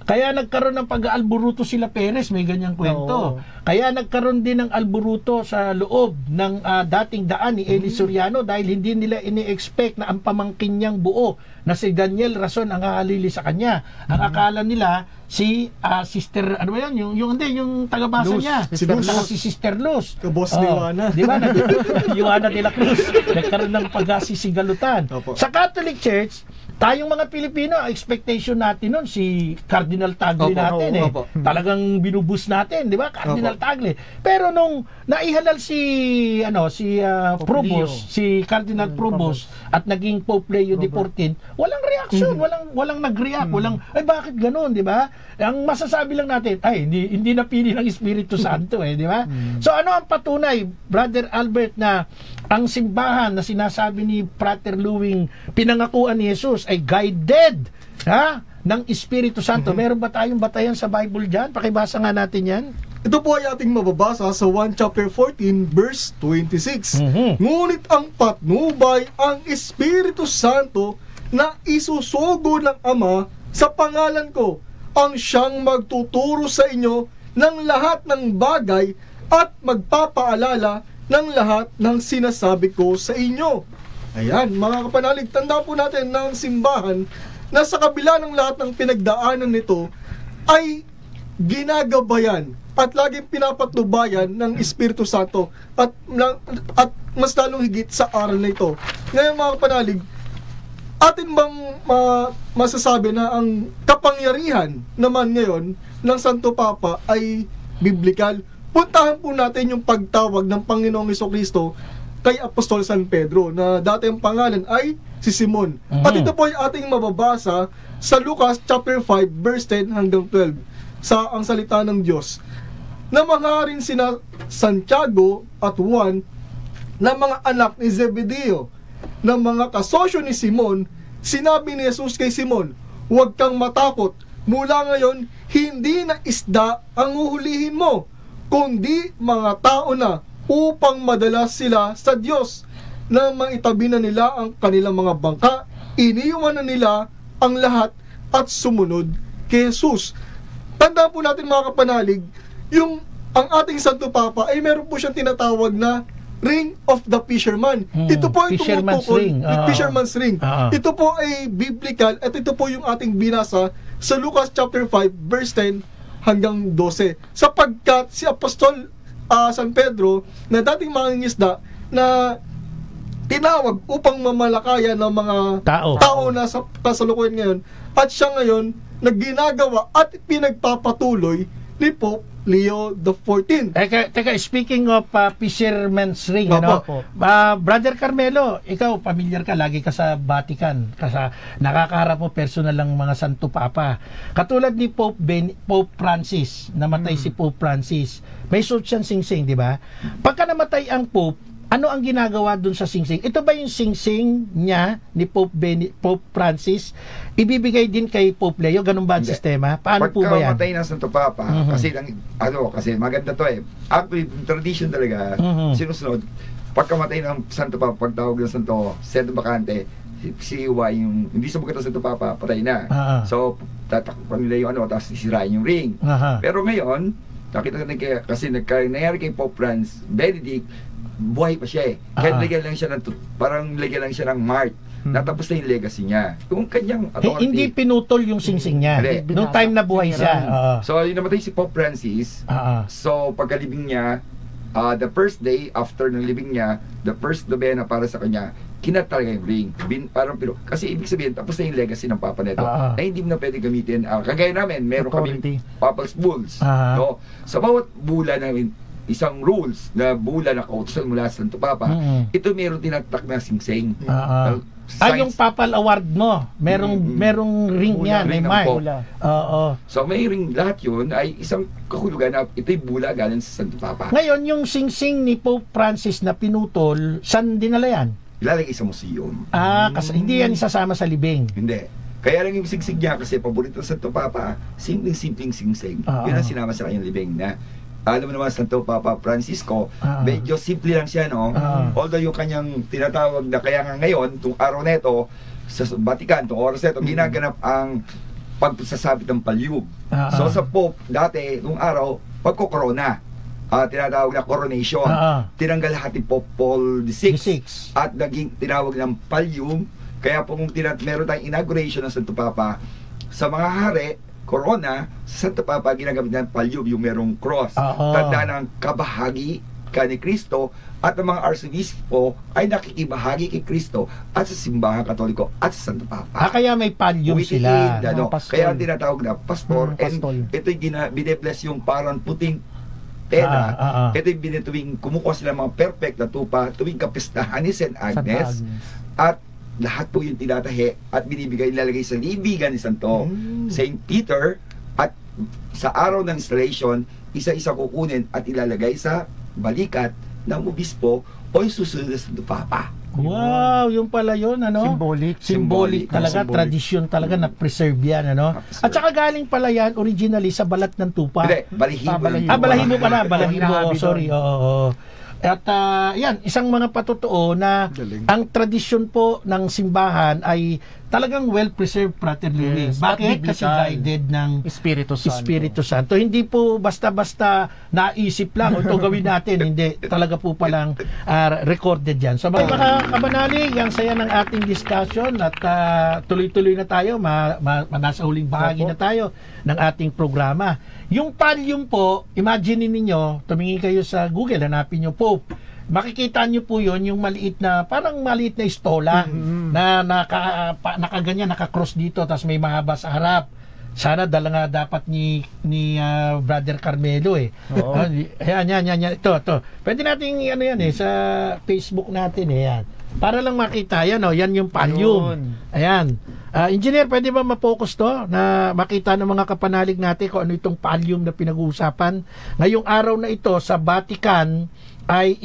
kaya nagkaroon ng pag-aalburuto sila Perez, may ganyang kwento. Oo. Kaya nagkaroon din ng alburuto sa loob ng dating daan ni Eli Soriano dahil hindi nila ini-expect na ang pamangkin niyang buo na si Daniel Rason ang hahalili sa kanya. Ang akala nila si Sister, ano ba yan? Yung tagabasa Luz. niya. Si Luz. Si Sister Luz. Kabos ni Juana. Di ba? Juana de la Cruz. Nagkaroon ng pagkasisigalutan. Opo. Sa Catholic Church, tayong mga Pilipino, ang expectation natin nun, si Cardinal Tagle Opo, natin opo. Talagang binubus natin, di ba? Cardinal Tagle. Pero nung naihalal si Provost, si Cardinal Provost at naging Pope Leo XIV, walang reaction, walang nag-react, ay bakit ganoon, di ba? Ang masasabi lang natin, ay hindi napili ng Espiritu Santo di ba? So ano ang patunay, Brother Albert, na ang simbahan na sinasabi ni Frater Louis pinangakuan ni Jesus ay guided ng Espiritu Santo? Meron ba tayong batayan sa Bible dyan? Pakibasa nga natin yan. Ito po ay ating mababasa sa 1 chapter 14 verse 26. Ngunit ang patnubay ang Espiritu Santo na isusugo ng Ama sa pangalan ko ang siyang magtuturo sa inyo ng lahat ng bagay at magpapaalala ng lahat ng sinasabi ko sa inyo. Ayan, mga kapanalig, tanda po natin ng simbahan na sa kabila ng lahat ng pinagdaanan nito ay ginagabayan at laging pinapatnubayan ng Espiritu Santo at mas lalong higit sa aral na ito. Ngayon mga kapanalig, atin bang masasabi na ang kapangyarihan naman ngayon ng Santo Papa ay biblikal? Puntahan po natin yung pagtawag ng Panginoong Jesucristo kay Apostol San Pedro na dati ang pangalan ay si Simon. At ito po ay ating mababasa sa Lucas chapter 5 verse 10 hanggang 12 sa ang salita ng Diyos. Na mga rin sina Santiago at Juan na mga anak ni Zebedeo na mga kasosyo ni Simon, sinabi ni Jesus kay Simon, huwag kang matakot, mula ngayon hindi na isda ang uhulihin mo, kundi mga tao na, upang madala sila sa Diyos. Na maitabi na nila ang kanilang mga bangka, iniwan na nila ang lahat at sumunod kay Jesus. Tandaan po natin mga kapanalig, ang ating Santo Papa ay meron po siyang tinatawag na Ring of the Fisherman. Ito po ay Fisherman's tumutukol, ring. Fisherman's Ring. Ito po ay biblical at ito po yung ating binasa sa Lucas chapter 5 verse 10 hanggang 12. Sapagkat si Apostol San Pedro na dating mangingisda na tinawag upang mamalakayan ng mga tao na sa kasalukuyan ngayon, at siya ngayon nagginagawa at pinagpapatuloy ni Pope Leo XIV. Teka, speaking of Fisherman's Ring, Opo. Brother Carmelo, ikaw, familiar ka, lagi ka sa Vatican, nakakaharap mo personal lang mga Santo Papa. Katulad ni Pope Francis, namatay si Pope Francis. May suit siyang sing-sing, di ba? Pagka namatay ang Pope, ano ang ginagawa dun sa singsing? Ito ba yung singsing niya ni Pope Francis? Ibibigay din kay Pope Leo? Ganun ba ang Hindi. sistema? Paano po ba yan? Pagkamatay ng Santo Papa, kasi maganda to eh. Actually, tradition talaga, sinusunod, pagkamatay ng Santo Papa, pagtawag ng Santo Bakante, si yung, hindi sumagot ng Santo Papa, patay na. So, tatakpan nila yung tapos sisirain yung ring. Pero ngayon, nakita natin kasi nangyari kay Pope Benedict, buhay pa siya eh. Kaya lagyan lang siya parang lagyan lang siya ng mark. Natapos na yung legacy niya. Yung kanyang authority. Hindi pinutol yung singsing niya. Noong time na buhay siya. So, yung namatay si Pope Francis, so pagkalibing niya, the first day after ng libing niya, the first nobena para sa kanya, kinat talaga yung ring. Kasi ibig sabihin, tapos na yung legacy ng Papa Neto. Eh, hindi mo na pwede gamitin. Kagaya namin, meron kaming Papal Bulls. No? Sa bawat bula namin, isang rules na bula na kautusan mula sa Santo Papa, ito meron tinatak na singsing. Yung Papal Award mo, merong ring yan, may mark. So may ring, lahat yun ay isang kahulugan na ito'y bula galing sa Santo Papa. Ngayon, yung singsing ni Pope Francis na pinutol, saan dinala yan? Ilalagay sa museum. Kasi hindi yan isasama sa libing. Hindi. Kaya lang yung singsing niya kasi paborito sa Santo Papa, simpleng singsing. Yun ang sinama sa kanyang libing na alam mo naman Santo Papa Francisco, medyo simple lang siya, no? Although yung kanyang tinatawag na kaya nga ngayon, itong araw neto, sa Vatican, itong oras neto, ginaganap ang pagsasabit ng palyug. So sa Pope, dati, itong araw, pagkokorona, tinatawag na coronation. Tinanggal lahat ni Pope Paul VI. At naging tinawag ng palyug. Kaya po kung meron tayong inauguration ng Santo Papa, sa mga hari, corona, sa Santo Papa ginagamit ng palyub, yung merong cross. Tanda ng kabahagi ka ni Kristo, at ang mga arsobispo ay nakikibahagi kay Kristo at sa simbahan katoliko at sa Santo Papa. Kaya may palyub sila. Kaya ang tinatawag na pastor, and ito'y binebless yung parang puting pera. Ito'y tuwing kumukuha sila mga perfect na tupa, tuwing kapistahan ni St. Agnes, at lahat po yung tinatahi at binibigay, nilalagay sa libigan ni Santo St. Peter, at sa araw ng installation, isa-isa kukunin at ilalagay sa balikat ng obispo o yung susunod na Santo Papa. Wow, yung pala yun, ano? Symbolic talaga, tradisyon talaga na preserve yan, ano? At saka galing pala yan originally sa balat ng tupa. Hindi, balahibo. Balahibo, sorry. At yan, isang mga patotoo na ang tradisyon po ng simbahan ay talagang well-preserved, Frater Louis. Bakit? Kasi guided ng Espiritu Santo. Hindi po basta-basta naisip lang, ito gawin natin. Hindi, talaga po palang recorded yan. So mga kabanalig, ang saya ng ating discussion at tuloy-tuloy na tayo, nasa huling bahagi na tayo ng ating programa. Yung palyum po, imagine ninyo, tumingin kayo sa Google, hanapin nyo Pope. Makikita nyo po yun, yung parang maliit na istola na nakaganyan, nakakross dito, tapos may mahaba sa harap. Sana dala nga dapat ni Brother Carmelo eh. Yan. Ito. Pwede natin yan sa Facebook natin yan. Para lang makita yan, yan yung palyum. Ayan. Engineer, pwede ba ma-focus to na makita ng mga kapanalig natin kung ano itong palyum na pinag-uusapan? Ngayong araw na ito sa Vatican ay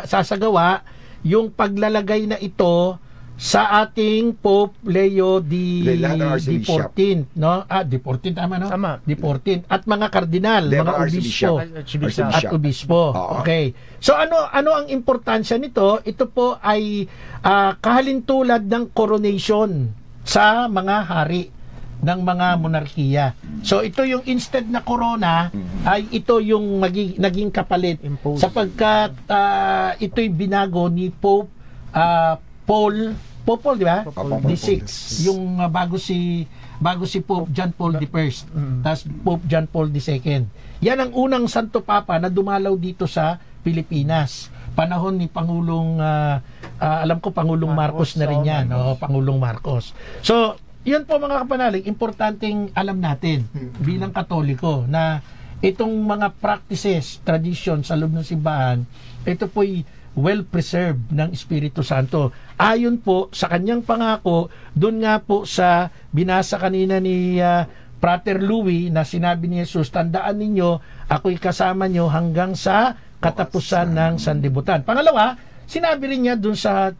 sasagawa yung paglalagay na ito sa ating Pope Leo D14, no? D14 tama, no? D14 at mga kardinal, mga obispo. Okay. So ano ang importansya nito? Ito po ay kahalintulad ng coronation sa mga hari ng mga monarkiya. So ito yung instead na corona ay ito yung naging kapalit sapagkat ito'y binago ni Pope Paul, di ba? D6, yung bago si Pope John Paul I, tas Pope John Paul II. Yan ang unang Santo Papa na dumalaw dito sa Pilipinas. Panahon ni Pangulong alam ko Pangulong Marcos na rin yan, Pangulong Marcos. So, yun po mga kapanalig, importanteng alam natin bilang Katoliko na itong mga practices, tradition sa loob ng simbahan, ito po'y well-preserved ng Espiritu Santo. Ayon po sa kanyang pangako, doon nga po sa binasa kanina ni Frater Louis na sinabi ni Jesus, tandaan ninyo, ako'y kasama nyo hanggang sa katapusan ng sanlibutan. Pangalawa, sinabi rin niya dun sa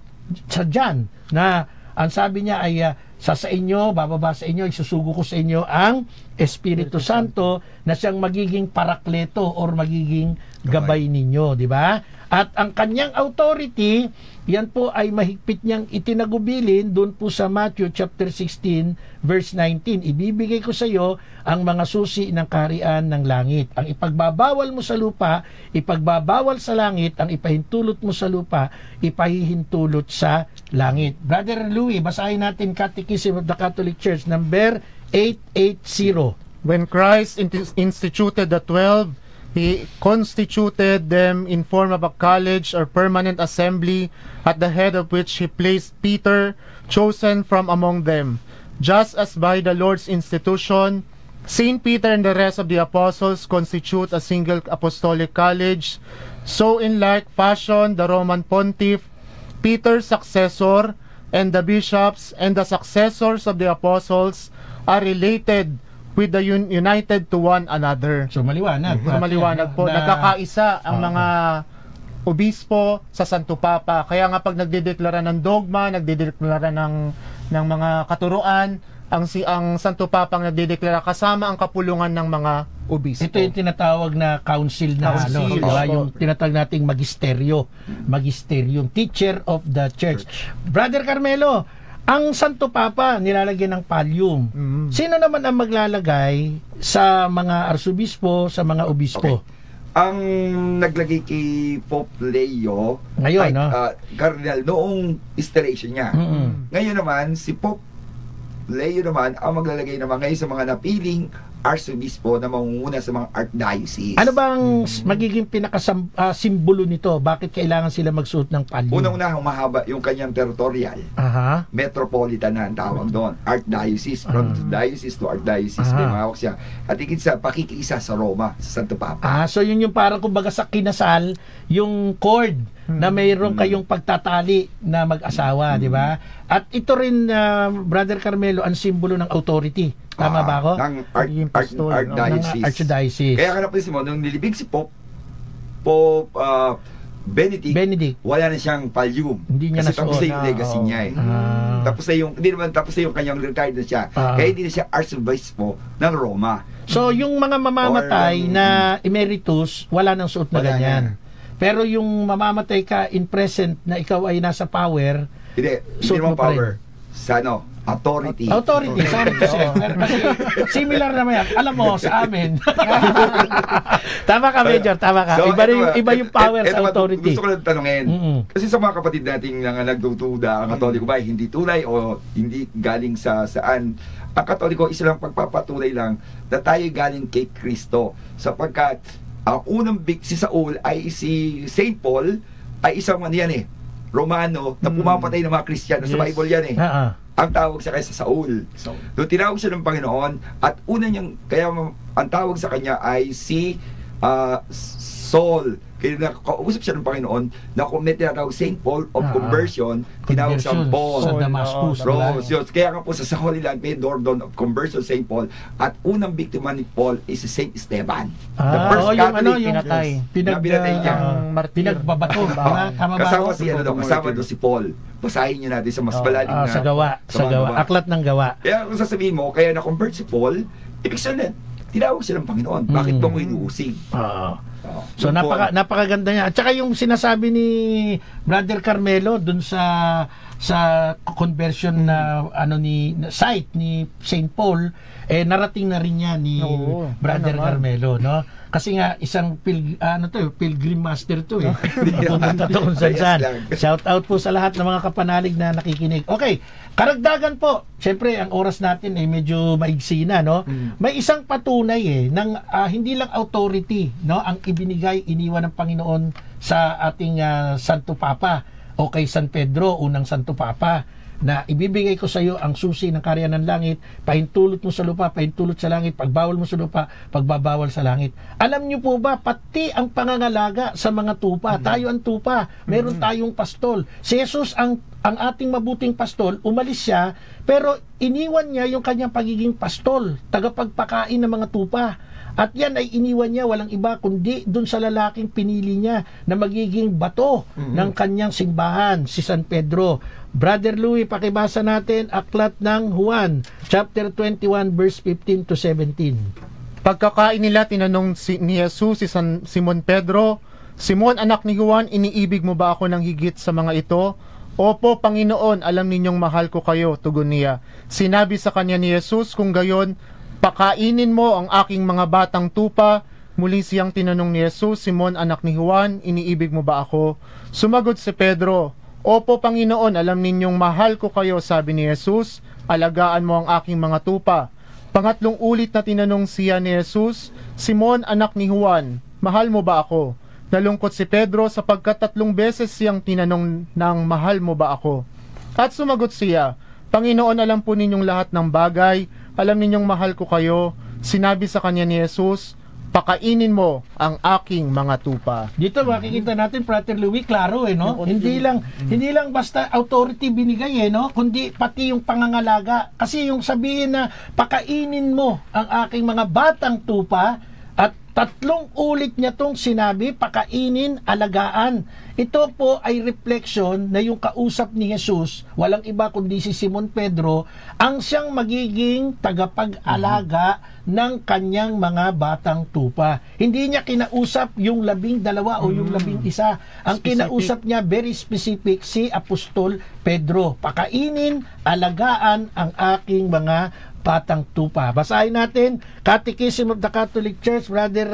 John na ang sabi niya ay sa inyo, bababa sa inyo, isusugo ko sa inyo ang Espiritu Santo na siyang magiging parakleto or magiging gabay ninyo, di ba? At ang kanyang authority, yan po ay mahigpit niyang itinagubilin doon po sa Matthew chapter 16 verse 19. Ibibigay ko sa iyo ang mga susi ng kaharian ng langit. Ang ipagbabawal mo sa lupa, ipagbabawal sa langit. Ang ipahintulot mo sa lupa, ipahihintulot sa langit. Brother Louie, basahin natin Catechism of the Catholic Church number 880. When Christ instituted the 12, He constituted them in form of a college or permanent assembly, at the head of which He placed Peter, chosen from among them. Just as by the Lord's institution, Saint Peter and the rest of the apostles constitute a single apostolic college, so in like fashion the Roman pontiff, Peter's successor, and the bishops and the successors of the apostles are related with the united to one another. So maliwanag. Maliwanag po. Nagkakaisa ang mga obispo sa Santo Papa. Kaya nga pag nagdedeklara ng dogma, nagdedeklara ng mga katuruan, ang Santo Papa ang nagdedeklara kasama ang kapulungan ng mga obispo. Ito yung tinatawag na council na Council, diba? opo. Yung tinatawag nating magisterium, teacher of the church. Brother Carmelo, ang Santo Papa nilalagyan ng pallium. Sino naman ang maglalagay sa mga arsobispo, sa mga obispo? Ang naglagay kay Pope Leo, Ngayon, no? Cardinal, noong installation niya. Ngayon naman, si Pope Leo naman ang maglalagay naman ngayon sa mga napiling arsobispo na mangunguna sa mga archdiocese. Ano bang magiging pinakasimbolo nito? Bakit kailangan sila magsuot ng pallium? Unang-una, humahaba yung kanyang territorial. Aha. Metropolitan na ang tawag doon. Archdiocese. From diocese to archdiocese. May mahawak siya. At higit sa pakikiisa sa Roma, sa Santo Papa. So yun yung parang kumbaga sa kinasal, yung cord na mayroon kayong pagtatali na mag-asawa, di ba? At ito rin, Brother Carmelo, ang simbolo ng authority. Tama ba ako? Ng archdiocese. Ng archdiocese. Kaya ka napansin mo, nung nilibig si Pope Benedict, wala na siyang pallium. Hindi niya kasi nasuot. tapos na yung legacy niya eh. Tapos na yung kanyang retired na siya. Kaya hindi na siya archobispo ng Roma. So yung mga mamamatay na emeritus, wala nang suot na Wala ganyan. na. Pero yung mamamatay ka in present na ikaw ay nasa power, Hindi suot mo naman pa rin. power. Sa authority. Authority, sorry to say. Kasi similar naman yan. Alam mo, sa amin. Tama ka, Major, tama ka. Iba yung power sa authority. Gusto ko lang tanungin. Kasi sa mga kapatid nating nagdududa, ang Katoliko ba hindi tunay o hindi galing sa saan? Ang Katoliko, isa lang pagpapatuloy lang na tayo galing kay Kristo. Sapagkat ang unang si Saul ay si Saint Paul ay isang Romano na pumapatay ng mga Kristiyano. Sa Bible yan Ang tawag sa kanya sa Saul. Doon tinawag siya ng Panginoon at kaya ang tawag sa kanya ay si Saul. Kaya nakausap siya ng Panginoon na kung may tinatawag Saint Paul of Conversion, tinawag sa Paul. Sa Damascus. Kaya nga po sa Holy Land may Ordon of Conversion Saint Paul at unang biktima ni Paul is si Saint Esteban. The first Catholic pinatay. Pinatay niya. Pinagbabato. Tama ba? Kasama doon si Paul. Basahin niyo natin sa mas malalim na sa gawa. Aklat ng gawa. Kaya kung sasabihin mo, kaya na-convert si Paul, ibig sabihin, tinawag siya ng Panginoon. Bakit ba ko inuusig? So napakaganda niya. At saka yung sinasabi ni Brother Carmelo dun sa conversion na site ni St. Paul, narating na rin niya ni Brother Carmelo, no? Kasi nga isang pilgrim master to Pupunta to kung saan. Shout out po sa lahat ng mga kapanalig na nakikinig. Okay, karagdagan po. Siyempre, ang oras natin medyo maigsi na, no? May isang patunay ng hindi lang authority, no, ang iniwan ng Panginoon sa ating Santo Papa o kay San Pedro, unang Santo Papa, na ibibigay ko sa iyo ang susi ng kaharian ng langit, pahintulot mo sa lupa, pahintulot sa langit, pagbawal mo sa lupa, pagbabawal sa langit. Alam niyo po ba, pati ang pangangalaga sa mga tupa, tayo ang tupa, meron tayong pastol. Si Jesus ang ating mabuting pastol, umalis siya, pero iniwan niya yung kanyang pagiging pastol, tagapagpakain ng mga tupa. At yan ay iniwan niya walang iba kundi dun sa lalaking pinili niya na magiging bato ng kanyang simbahan, si San Pedro. Brother Louie, pakibasa natin aklat ng Juan, chapter 21, verse 15 to 17. Pagkakain nila, tinanong ni Jesus si Simon Pedro, Simon, anak ni Juan, iniibig mo ba ako ng higit sa mga ito? Opo, Panginoon, alam ninyong mahal ko kayo, tugon niya. Sinabi sa kanya ni Jesus, kung gayon, pakainin mo ang aking mga batang tupa. Muli siyang tinanong ni Jesus, Simon, anak ni Juan, iniibig mo ba ako? Sumagot si Pedro, Opo, Panginoon, alam ninyong mahal ko kayo, sabi ni Jesus, alagaan mo ang aking mga tupa. Pangatlong ulit na tinanong siya ni Jesus, Simon, anak ni Juan, mahal mo ba ako? Nalungkot si Pedro sapagkat 3 beses siyang tinanong ng mahal mo ba ako? At sumagot siya, Panginoon, alam po ninyong lahat ng bagay, alam ninyong mahal ko kayo. Sinabi sa kanya ni Jesus, pakainin mo ang aking mga tupa. Dito makikita natin, Brother Louie, klaro no? Hindi lang basta authority binigay no? Kundi pati yung pangangalaga. Kasi yung sabihin na pakainin mo ang aking mga batang tupa, at 3 ulit niya tong sinabi, pakainin, alagaan. Ito po ay reflection na yung kausap ni Jesus, walang iba kundi si Simon Pedro, ang siyang magiging tagapag-alaga ng kanyang mga batang tupa. Hindi niya kinausap yung 12 o yung 11. Ang kinausap niya, very specific, si Apostol Pedro. Pakainin, alagaan ang aking mga batang tupa. Basahin natin Catechism of the Catholic Church, Brother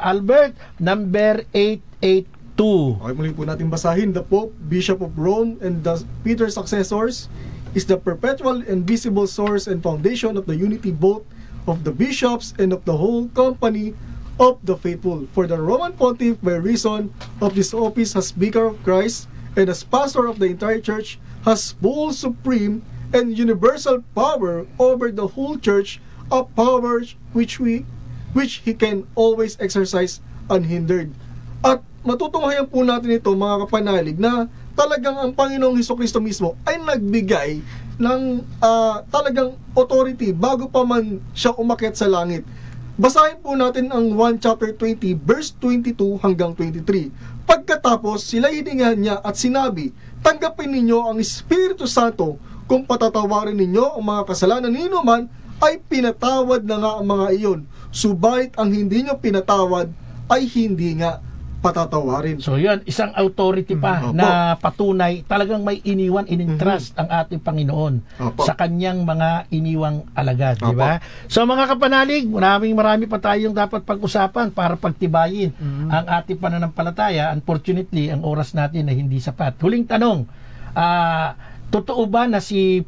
Albert, number 882. Okay, muli po natin basahin. The Pope, Bishop of Rome, and the Peter's successors is the perpetual and visible source and foundation of the unity both of the bishops and of the whole company of the faithful. For the Roman Pontiff, by reason of this office, as Vicar of Christ and as pastor of the entire Church, has full, supreme, and universal power over the whole Church, a power which he can always exercise unhindered. At matutunghayan po natin ito, mga kapanalig, na talagang ang Panginoong Hesukristo mismo ay nagbigay ng talagang authority bago pa man siya umakyat sa langit. Basahin po natin ang 1 chapter 20 verse 22 hanggang 23. Pagkatapos, sila hiningahan niya at sinabi, tanggapin ninyo ang Espiritu Santo. Kung patatawarin ninyo ang mga kasalanan ninyo man, ay pinatawad na nga ang mga iyon. Subalit ang hindi nyo pinatawad ay hindi nga patatawarin. So yun, isang authority pa na patunay, talagang may iniwan, in-entrust ang ating Panginoon sa kanyang mga iniwang alagad, di ba? So mga kapanalig, marami pa tayong dapat pag-usapan para pagtibayin ang ating pananampalataya. Unfortunately, ang oras natin ay hindi sapat. Huling tanong, totoo ba na si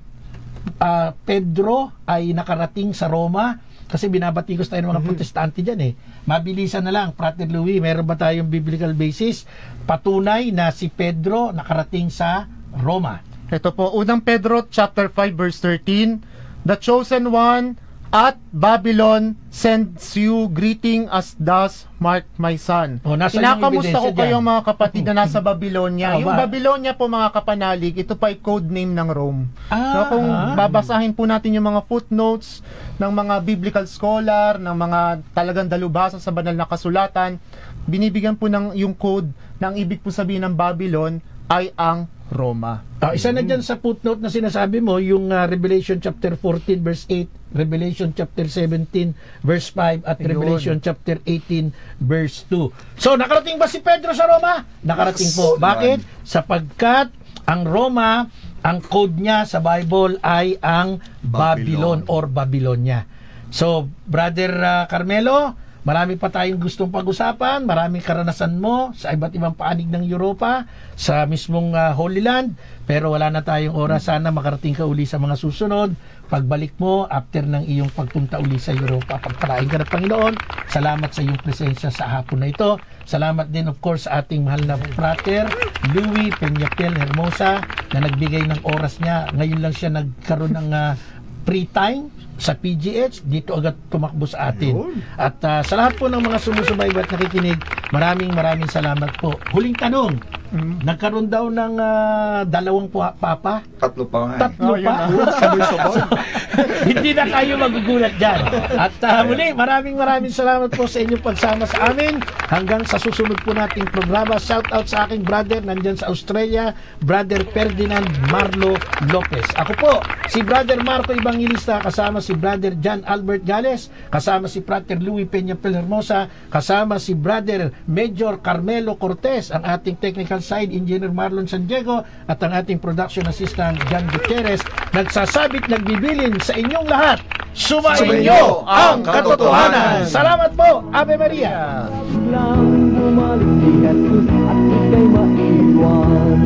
Pedro ay nakarating sa Roma? Kasi binabatikos tayo ng mga protestante dyan Mabilisan na lang, Brother Louie, meron ba tayong biblical basis? Patunay na si Pedro nakarating sa Roma. Ito po, unang Pedro chapter 5 verse 13, the chosen one at Babylon sends you greeting as thus mark my son. Kinakamusta ko kayo mga kapatid na nasa Babylonia. Yung Babylonia po mga kapanalig, ito pa ay code name ng Rome. So kung babasahin po natin yung mga footnotes ng mga biblical scholar, ng mga talagang dalubhasa sa banal na kasulatan, binibigyan po ng yung code na ang ibig po sabihin ng Babylon ay ang Roma. Isa na dyan sa footnote na sinasabi mo, yung Revelation chapter 14 verse 8, Revelation chapter 17 verse 5, at Revelation chapter 18 verse 2. So, nakarating ba si Pedro sa Roma? Nakarating po. Bakit? Sapagkat ang Roma, ang code niya sa Bible ay ang Babylon or Babylonia. So, Brother Carmelo, marami pa tayong gustong pag-usapan, maraming karanasan mo sa iba't ibang paanig ng Europa, sa mismong Holy Land, pero wala na tayong oras. Sana makarating ka uli sa mga susunod. Pagbalik mo, after ng iyong pagpunta uli sa Europa, pagpalain ka ng Panginoon. Salamat sa iyong presensya sa hapon na ito. Salamat din of course sa ating mahal na Frater Louie Peñafiel Hermosa na nagbigay ng oras niya. Ngayon lang siya nagkaroon ng free time sa PGH, dito agad tumakbo sa atin. At sa lahat po ng mga sumusubaybay at nakikinig, maraming salamat po. Huling tanong, Nagkaroon daw ng 2 papa. Tatlo pa nga. Tatlo pa. Sabay-sabay. Hindi na kayo magugulat dyan. At muli, maraming salamat po sa inyong pagsama sa amin. Hanggang sa susunod po nating programa. Shout out sa aking brother nandyan sa Australia, Brother Ferdinand Marlo Lopez. Ako po, si Brother Marco Evangelista, kasama si Brother John Albert Gales, kasama si Frater Louis Peña Pelhermosa, kasama si Brother Major Carmelo Cortez, ang ating technical side engineer Marlon San Diego, at ang ating production assistant John Gutierrez. Nagsasabit, nagbibilin sa inyong lahat, sumainyo ang katotohanan. Salamat po. Ave Maria. Biglang bumalik si Jesus at ika'y maiwan.